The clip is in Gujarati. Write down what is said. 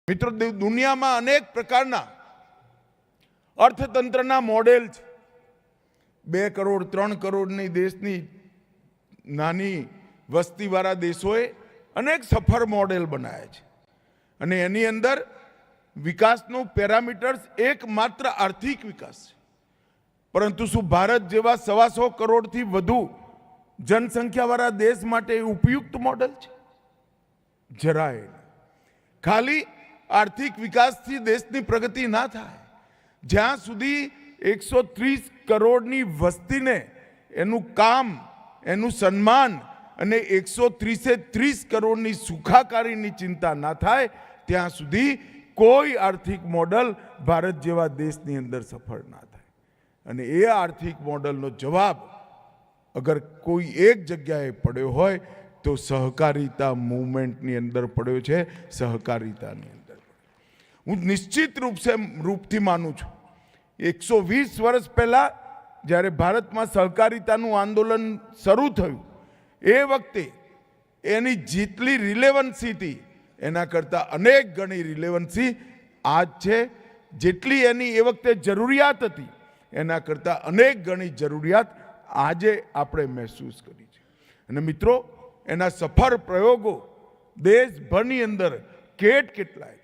મિત્રો, દુનિયામાં અનેક પ્રકારના અર્થતંત્રના મોડેલ છે। 2 કરોડ 3 કરોડની દેશની નાની વસ્તીવાળા દેશોએ અનેક સફળ મોડેલ બનાવ્યા છે અને એની અંદર વિકાસનું પેરામીટર્સ એકમાત્ર આર્થિક વિકાસ છે। પરંતુ શું ભારત જેવા 125 કરોડથી વધુ જનસંખ્યાવાળા દેશ માટે ઉપયુક્ત મોડેલ છે? જરાય નહીં। ખાલી આર્થિક વિકાસથી દેશની પ્રગતિ ના થાય જ્યાં સુધી 130 કરોડની વસ્તીને એનું કામ, એનું સન્માન અને 130 કરોડની સુખાકારીની ચિંતા ના થાય ત્યાં સુધી કોઈ આર્થિક મોડલ ભારત જેવા દેશની અંદર સફળ ના થાય। અને એ આર્થિક મોડલનો જવાબ અગર કોઈ એક જગ્યાએ પડ્યો હોય તો સહકારિતા મૂવમેન્ટની અંદર પડ્યો છે। સહકારિતાની અંદર હું નિશ્ચિત રૂપથી માનું છું 120 વર્ષ પહેલા જ્યારે ભારતમાં સહકારિતાનું આંદોલન શરૂ થયું એ વખતે એની જેટલી રિલેવન્સી હતી એના કરતાં અનેક ગણી રિલેવન્સી આજ છે। જેટલી એની એ વખતે જરૂરિયાત હતી એના કરતાં અનેક ગણી જરૂરિયાત આજે આપણે મહેસૂસ કરી છે। અને મિત્રો, એના સફળ પ્રયોગો દેશભરની અંદર કેટલાય